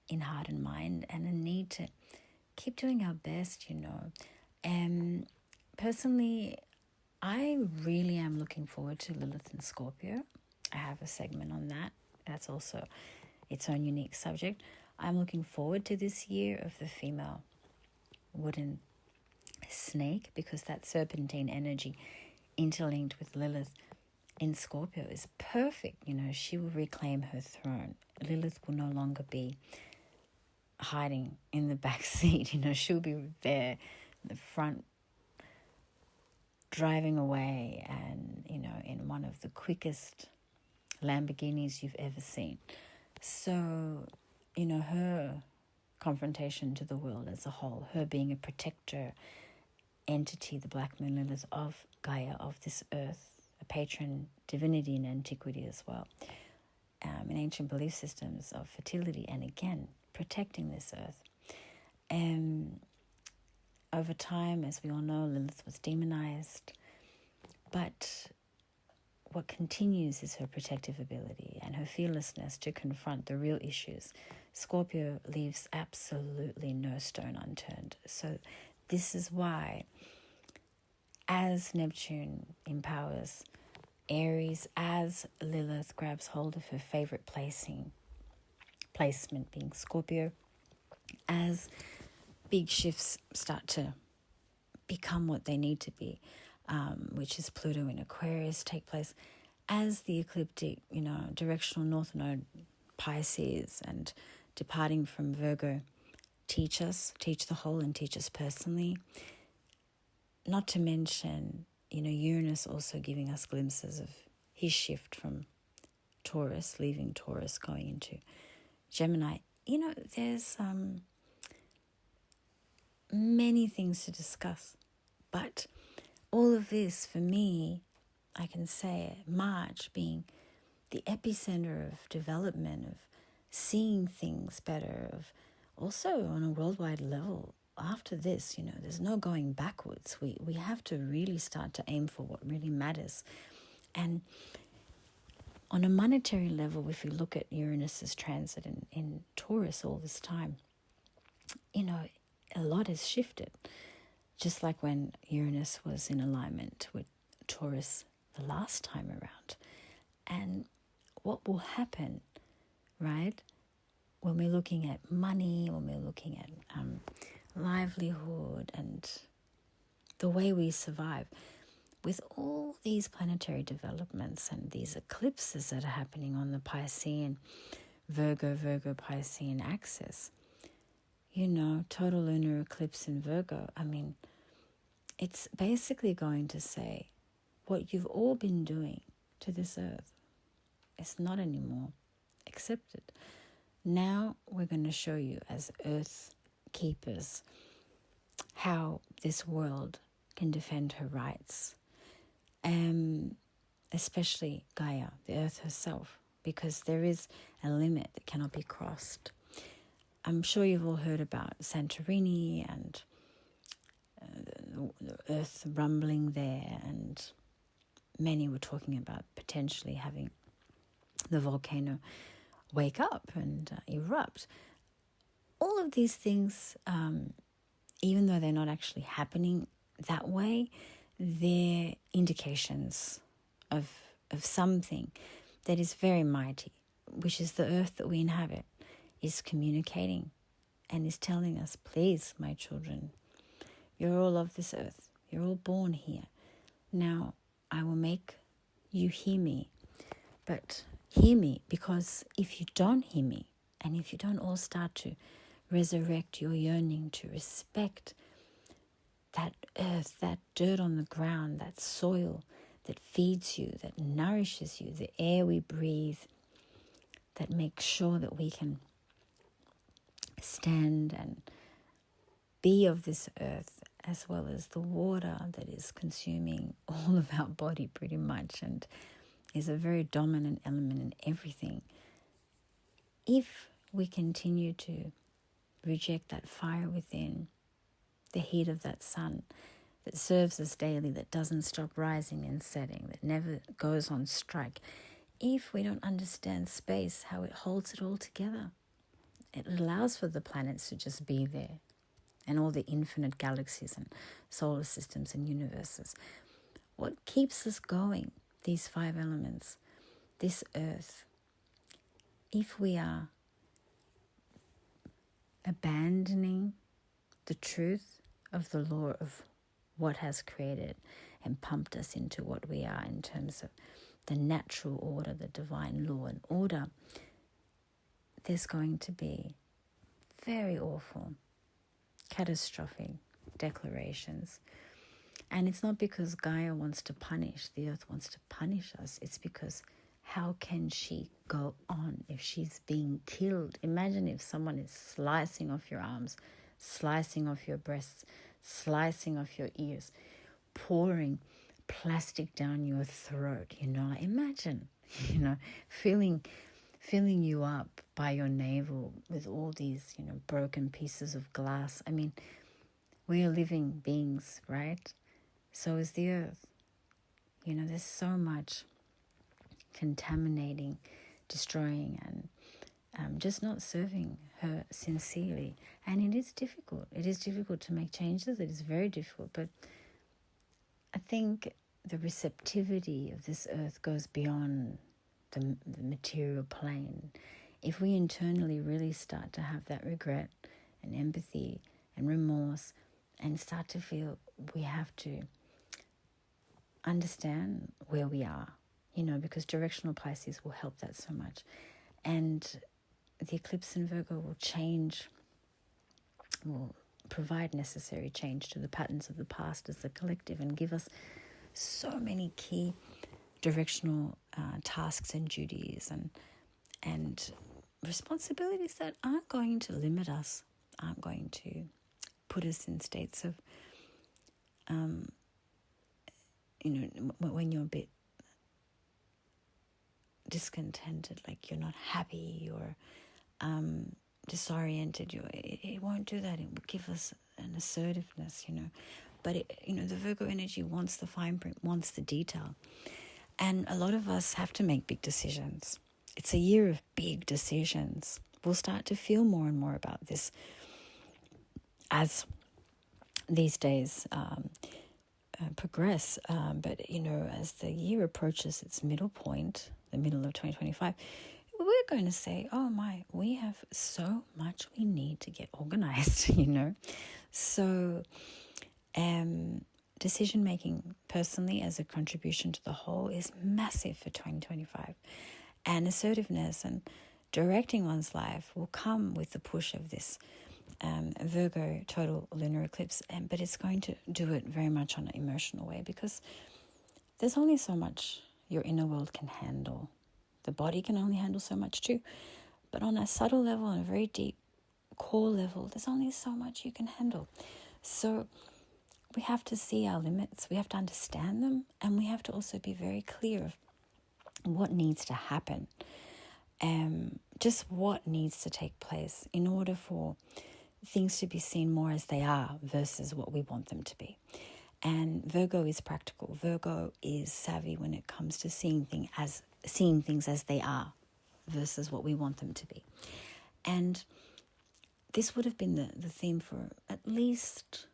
in heart and mind, and a need to keep doing our best, And personally, I really am looking forward to Lilith and Scorpio. I have a segment on that. That's also its own unique subject. I'm looking forward to this year of the female wooden snake, because that serpentine energy interlinked with Lilith in Scorpio is perfect. She will reclaim her throne. Lilith will no longer be hiding in the back seat. She'll be there in the front, driving away, and in one of the quickest Lamborghinis you've ever seen. So her confrontation to the world as a whole, her being a protector entity, the Black Moon Lilith of Gaia, of this earth, a patron divinity in antiquity as well, in ancient belief systems of fertility, and again, protecting this earth. Over time, as we all know, Lilith was demonized, but what continues is her protective ability and her fearlessness to confront the real issues. Scorpio leaves absolutely no stone unturned. So this is why, as Neptune empowers Aries, as Lilith grabs hold of her favorite placement being Scorpio, as big shifts start to become what they need to be, which is Pluto in Aquarius take place, as the ecliptic, directional North Node Pisces and departing from Virgo teach us, teach the whole and teach us personally. Not to mention, Uranus also giving us glimpses of his shift from Taurus, leaving Taurus, going into Gemini. There's many things to discuss. But all of this, for me, I can say March being the epicenter of development, of seeing things better, of also on a worldwide level. After this, there's no going backwards. We have to really start to aim for what really matters. And on a monetary level, if we look at Uranus's transit in Taurus all this time, a lot has shifted. Just like when Uranus was in alignment with Taurus the last time around. And what will happen, right, when we're looking at money, when we're looking at livelihood and the way we survive, with all these planetary developments and these eclipses that are happening on the Piscean, Virgo Piscean axis, total lunar eclipse in Virgo, it's basically going to say what you've all been doing to this earth is not anymore accepted. Now we're going to show you as earth keepers how this world can defend her rights. Especially Gaia, the earth herself, because there is a limit that cannot be crossed. I'm sure you've all heard about Santorini and the earth rumbling there, and many were talking about potentially having the volcano wake up and erupt. All of these things, even though they're not actually happening that way, they're indications of something that is very mighty, which is the earth that we inhabit, is communicating and is telling us, please, my children, you're all of this earth. You're all born here. Now, I will make you hear me. But hear me, because if you don't hear me, and if you don't all start to resurrect your yearning to respect that earth, that dirt on the ground, that soil that feeds you, that nourishes you, the air we breathe, that makes sure that we can stand and be of this earth, as well as the water that is consuming all of our body pretty much and is a very dominant element in everything. If we continue to reject that fire within, the heat of that sun that serves us daily, that doesn't stop rising and setting, that never goes on strike, if we don't understand space, how it holds it all together, it allows for the planets to just be there, and all the infinite galaxies and solar systems and universes. What keeps us going, these 5 elements, this earth, if we are abandoning the truth of the law of what has created and pumped us into what we are in terms of the natural order, the divine law and order, there's going to be very awful, catastrophic declarations. And it's not because Gaia wants to punish, the earth wants to punish us. It's because how can she go on if she's being killed? Imagine if someone is slicing off your arms, slicing off your breasts, slicing off your ears, pouring plastic down your throat, Imagine, filling you up by your navel with all these, broken pieces of glass. We are living beings, right? So is the earth. There's so much contaminating, destroying, and just not serving her sincerely. And it is difficult. It is difficult to make changes. It is very difficult. But I think the receptivity of this earth goes beyond the material plane. If we internally really start to have that regret and empathy and remorse and start to feel we have to understand where we are, because directional Pisces will help that so much. And the eclipse in Virgo will change will provide necessary change to the patterns of the past as a collective and give us so many key directional tasks and duties and responsibilities that aren't going to limit us, aren't going to put us in states of, when you're a bit discontented, like you're not happy or disoriented. It won't do that. It will give us an assertiveness, But the Virgo energy wants the fine print, wants the detail, and a lot of us have to make big decisions. It's a year of big decisions. We'll start to feel more and more about this as these days progress. But as the year approaches its middle point, the middle of 2025, we're going to say, oh my, we have so much we need to get organized, So decision making personally as a contribution to the whole is massive for 2025. And assertiveness and directing one's life will come with the push of this Virgo total lunar eclipse, but it's going to do it very much on an emotional way, because there's only so much your inner world can handle. The body can only handle so much too, but on a subtle level, on a very deep core level, there's only so much you can handle. So we have to see our limits, we have to understand them, and we have to also be very clear of what needs to happen, just what needs to take place in order for things to be seen more as they are versus what we want them to be. And Virgo is practical. Virgo is savvy when it comes to seeing things as they are versus what we want them to be. And this would have been the theme for at least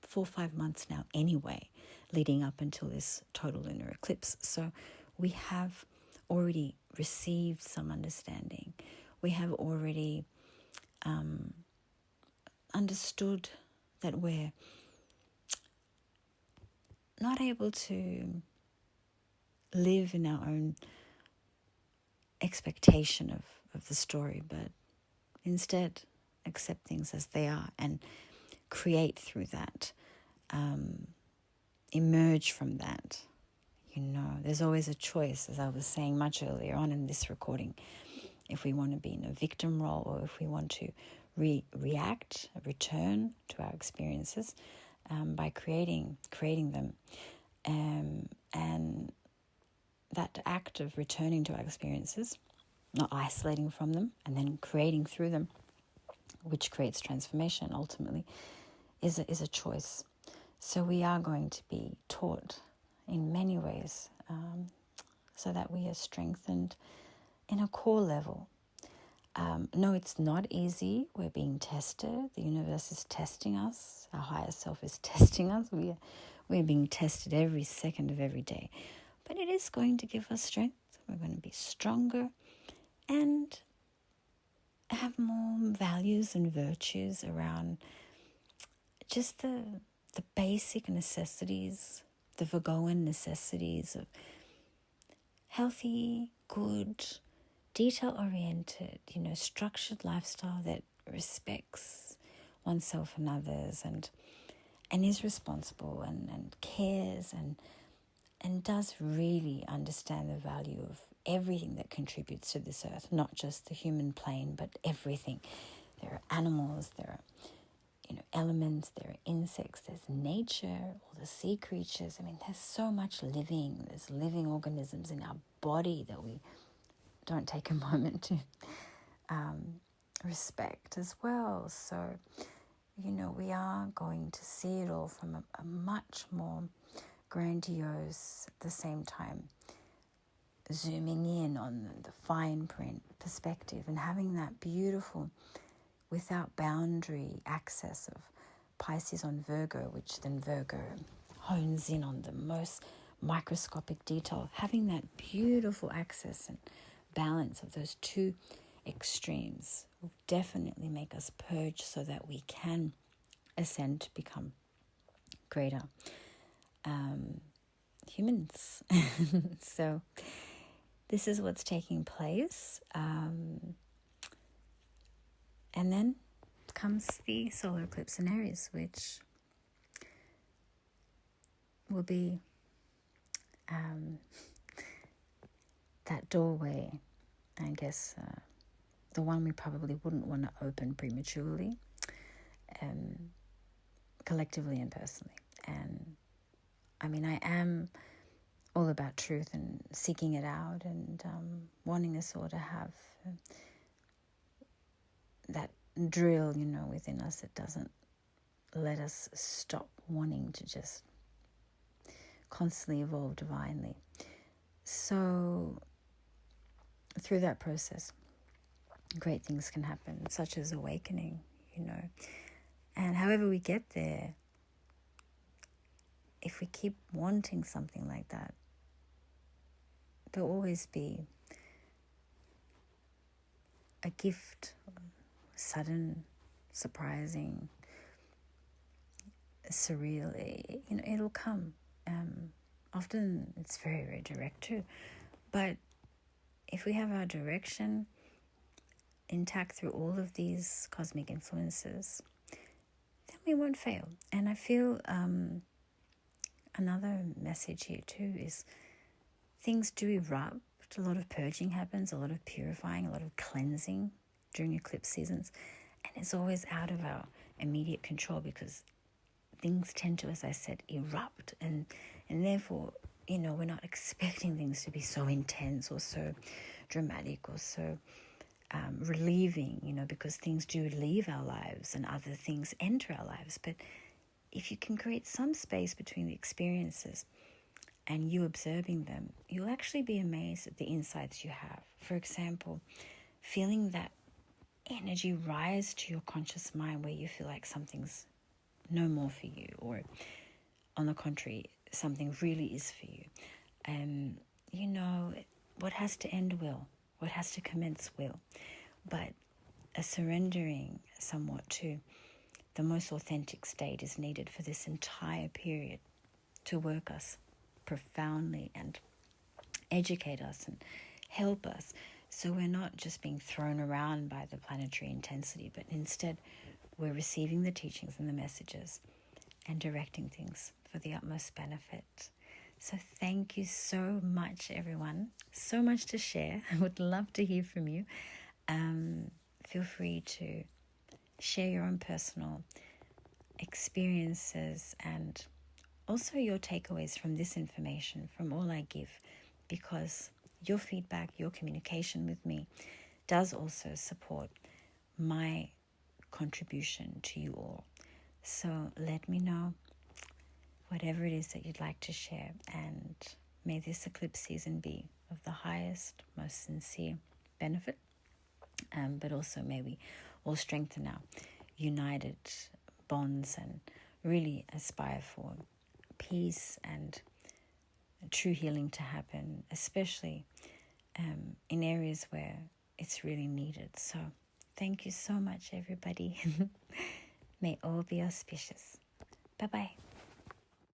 4 or 5 months now anyway, leading up until this total lunar eclipse. So we have already received some understanding. We have already understood that we're not able to live in our own expectation of the story, but instead accept things as they are and create through that, emerge from that. There's always a choice, as I was saying much earlier on in this recording, if we want to be in a victim role or if we want to return to our experiences by creating them. And that act of returning to our experiences, not isolating from them and then creating through them, which creates transformation ultimately, is a choice. So we are going to be taught in many ways so that we are strengthened in a core level. No, it's not easy. We're being tested. The universe is testing us. Our higher self is testing us. We're being tested every second of every day. But it is going to give us strength. We're going to be stronger and have more values and virtues around just the basic necessities, the Virgoan necessities of healthy, good, detail-oriented, structured lifestyle that respects oneself and others and is responsible and cares and does really understand the value of everything that contributes to this earth, not just the human plane, but everything. There are animals, there are elements, there are insects, there's nature, all the sea creatures. There's so much living. There's living organisms in our body that we don't take a moment to respect as well. So, we are going to see it all from a much more grandiose, at the same time, zooming in on the fine print perspective and having that beautiful, without boundary access of Pisces on Virgo, which then Virgo hones in on the most microscopic detail, having that beautiful access and balance of those two extremes will definitely make us purge so that we can ascend to become greater humans. So this is what's taking place. And then comes the solar eclipse in Aries, which will be that doorway, I guess, the one we probably wouldn't want to open prematurely, collectively and personally. And I mean, I am all about truth and seeking it out, and wanting us all to have that drill, within us that doesn't let us stop wanting to just constantly evolve divinely. So through that process, great things can happen, such as awakening, And however we get there, if we keep wanting something like that, there'll always be a gift, sudden, surprising, surreal. It'll come. Often it's very, very direct too. But if we have our direction intact through all of these cosmic influences, then we won't fail. And I feel another message here too is things do erupt. A lot of purging happens, a lot of purifying, a lot of cleansing during eclipse seasons. And it's always out of our immediate control because things tend to, as I said, erupt. And therefore, we're not expecting things to be so intense or so dramatic or so relieving, because things do leave our lives and other things enter our lives. But if you can create some space between the experiences and you observing them, you'll actually be amazed at the insights you have. For example, feeling that energy rise to your conscious mind where you feel like something's no more for you, or on the contrary, something really is for you. What has to end will, what has to commence will. But a surrendering somewhat to the most authentic state is needed for this entire period to work us profoundly and educate us and help us, so we're not just being thrown around by the planetary intensity, but instead we're receiving the teachings and the messages and directing things for the utmost benefit. So thank you so much, everyone. So much to share. I would love to hear from you. Feel free to share your own personal experiences and also your takeaways from this information, from all I give, because your feedback, your communication with me does also support my contribution to you all. So let me know whatever it is that you'd like to share, and may this eclipse season be of the highest, most sincere benefit, but also may we all strengthen our united bonds and really aspire for peace and true healing to happen, especially in areas where it's really needed. So thank you so much, everybody. May all be auspicious. Bye-bye.